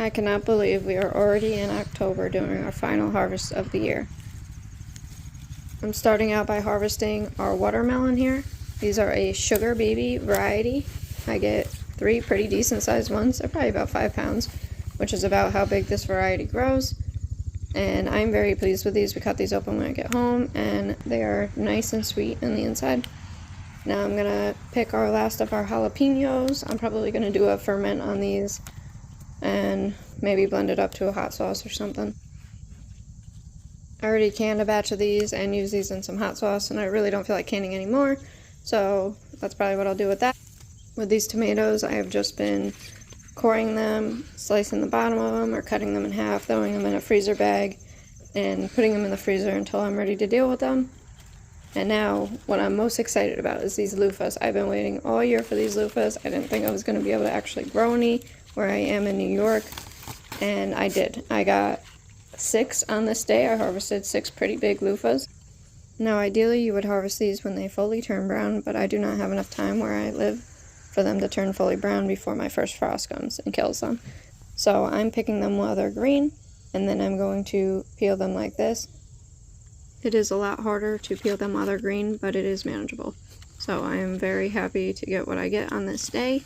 I cannot believe we are already in October doing our final harvest of the year. I'm starting out by harvesting our watermelon here. These are a sugar baby variety. I get 3 pretty decent sized ones. They're probably about 5 pounds, which is about how big this variety grows. And I'm very pleased with these. We cut these open when I get home, and they are nice and sweet on the inside. Now I'm gonna pick our last of our jalapenos. I'm probably gonna do a ferment on these and maybe blend it up to a hot sauce or something. I already canned a batch of these and used these in some hot sauce, and I really don't feel like canning anymore, so that's probably what I'll do with that. With these tomatoes, I have just been coring them, slicing the bottom of them, or cutting them in half, throwing them in a freezer bag, and putting them in the freezer until I'm ready to deal with them. And now, what I'm most excited about is these loofahs. I've been waiting all year for these loofahs. I didn't think I was going to be able to actually grow any where I am in New York, and I did. I got 6 on this day. I harvested 6 pretty big loofahs. Now, ideally, you would harvest these when they fully turn brown, but I do not have enough time where I live for them to turn fully brown before my first frost comes and kills them. So I'm picking them while they're green, and then I'm going to peel them like this. It is a lot harder to peel them while they're green, but it is manageable. So I am very happy to get what I get on this day.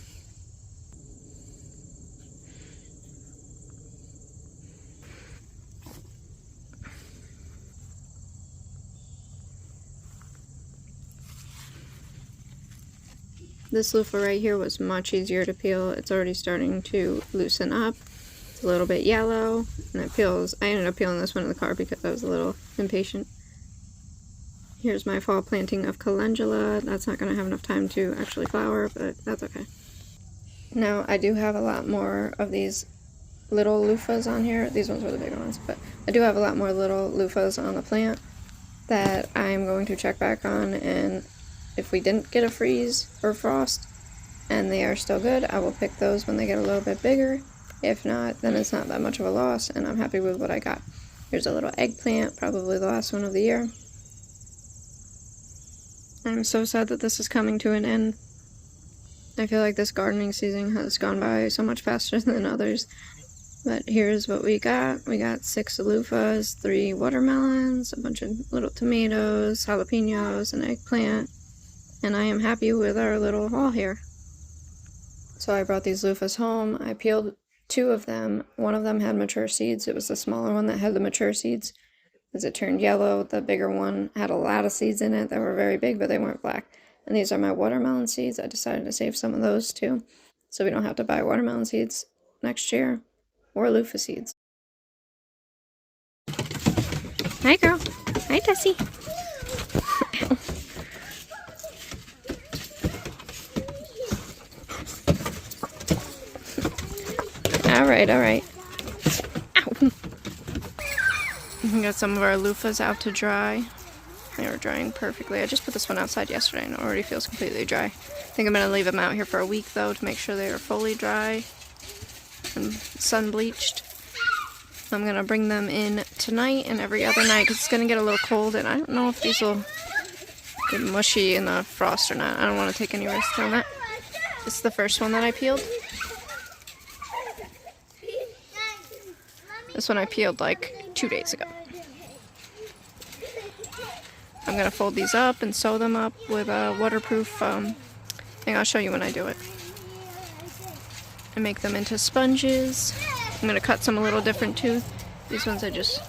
This loofah right here was much easier to peel. It's already starting to loosen up. It's a little bit yellow, and it peels. I ended up peeling this one in the car because I was a little impatient. Here's my fall planting of calendula. That's not going to have enough time to actually flower, but that's okay. Now, I do have a lot more of these little loofahs on here. These ones were the bigger ones, but I do have a lot more little loofahs on the plant that I'm going to check back on, and if we didn't get a freeze or frost and they are still good, I will pick those when they get a little bit bigger. If not, then it's not that much of a loss, and I'm happy with what I got. Here's a little eggplant, probably the last one of the year. I'm so sad that this is coming to an end. I feel like this gardening season has gone by so much faster than others. But here's what we got. We got 6 loofahs, 3 watermelons, a bunch of little tomatoes, jalapenos, an eggplant. And I am happy with our little haul here. So I brought these loofahs home. I peeled 2 of them. One of them had mature seeds. It was the smaller one that had the mature seeds. As it turned yellow, the bigger one had a lot of seeds in it that were very big, but they weren't black. And these are my watermelon seeds. I decided to save some of those too, so we don't have to buy watermelon seeds next year, or loofah seeds. Hi, girl. Hi, Tessie. Alright. Ow. We got some of our loofahs out to dry. They were drying perfectly. I just put this one outside yesterday and it already feels completely dry. I think I'm going to leave them out here for a week though to make sure they are fully dry and sun bleached. I'm going to bring them in tonight and every other night because it's going to get a little cold, and I don't know if these will get mushy in the frost or not. I don't want to take any risks on that. This is the first one that I peeled. This one I peeled like 2 days ago. I'm going to fold these up and sew them up with a waterproof thing. I'll show you when I do it. And make them into sponges. I'm going to cut some a little different too. These ones I just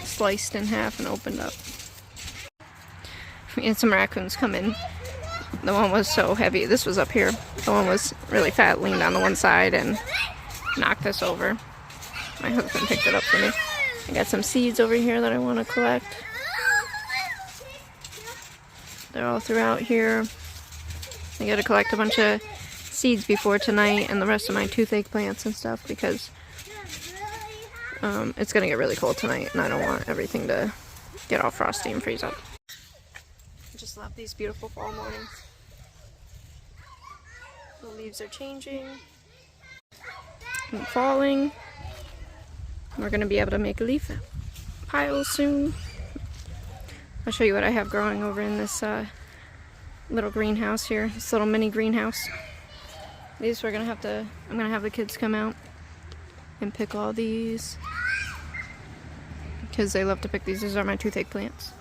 sliced in half and opened up. We had some raccoons come in. The one was so heavy. This was up here. The one was really fat, leaned on the one side and knocked this over. My husband picked it up for me. I got some seeds over here that I want to collect. They're all throughout here. I got to collect a bunch of seeds before tonight and the rest of my toothache plants and stuff because it's going to get really cold tonight and I don't want everything to get all frosty and freeze up. I just love these beautiful fall mornings. The leaves are changing and falling. We're going to be able to make a leaf pile soon. I'll show you what I have growing over in this little greenhouse here, this little mini greenhouse. These I'm gonna have the kids come out and pick all these because they love to pick these. These are my toothache plants.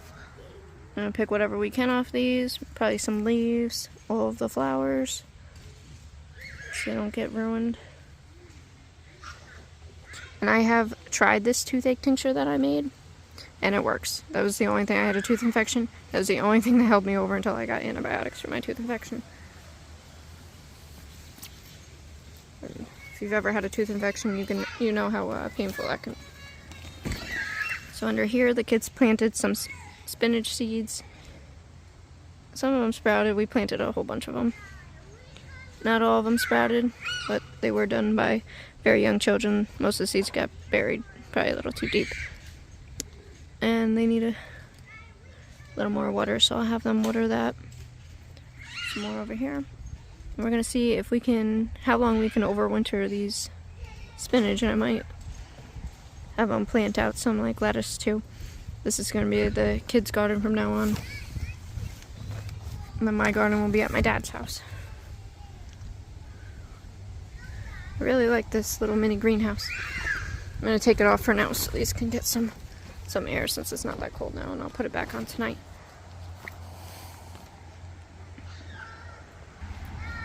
I'm gonna pick whatever we can off these, probably some leaves, all of the flowers, so they don't get ruined. And I have tried this toothache tincture that I made, and it works. That was the only thing. I had a tooth infection. That was the only thing that held me over until I got antibiotics for my tooth infection. If you've ever had a tooth infection, you know how painful that can be. So under here, the kids planted some spinach seeds. Some of them sprouted. We planted a whole bunch of them. Not all of them sprouted, but they were done by very young children. Most of the seeds got buried, probably a little too deep. And they need a little more water, so I'll have them water that. Some more over here. And we're gonna see if how long we can overwinter these spinach, and I might have them plant out some like lettuce too. This is gonna be the kids' garden from now on. And then my garden will be at my dad's house. I really like this little mini greenhouse. I'm gonna take it off for now so these can get some air since it's not that cold now, and I'll put it back on tonight.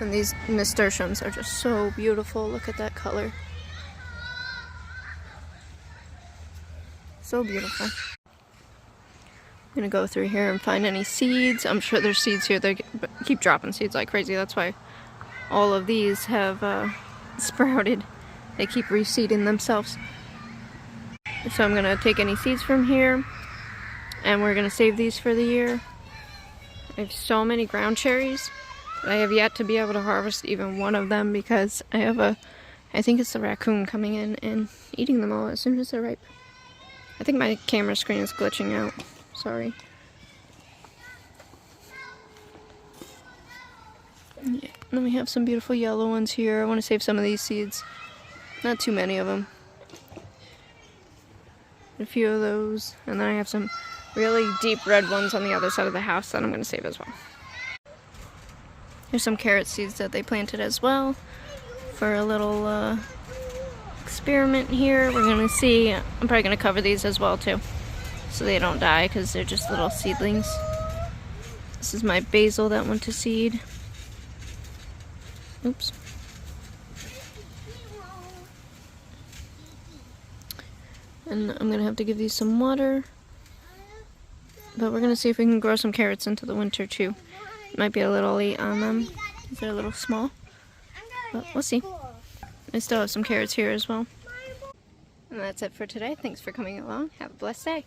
And these nasturtiums are just so beautiful. Look at that color. So beautiful. I'm gonna go through here and find any seeds. I'm sure there's seeds here. They keep dropping seeds like crazy. That's why all of these have sprouted. They keep reseeding themselves. So I'm gonna take any seeds from here, and we're gonna save these for the year. I have so many ground cherries. I have yet to be able to harvest even one of them because I think it's the raccoon coming in and eating them all as soon as they're ripe. I think my camera screen is glitching out. Sorry. Yeah. Then we have some beautiful yellow ones here. I want to save some of these seeds. Not too many of them. A few of those. And then I have some really deep red ones on the other side of the house that I'm going to save as well. There's some carrot seeds that they planted as well for a little experiment here. We're going to see. I'm probably going to cover these as well too, so they don't die because they're just little seedlings. This is my basil that went to seed. Oops. And I'm going to have to give these some water. But we're going to see if we can grow some carrots into the winter too. Might be a little late on them because they're a little small, but we'll see. I still have some carrots here as well. And that's it for today. Thanks for coming along. Have a blessed day.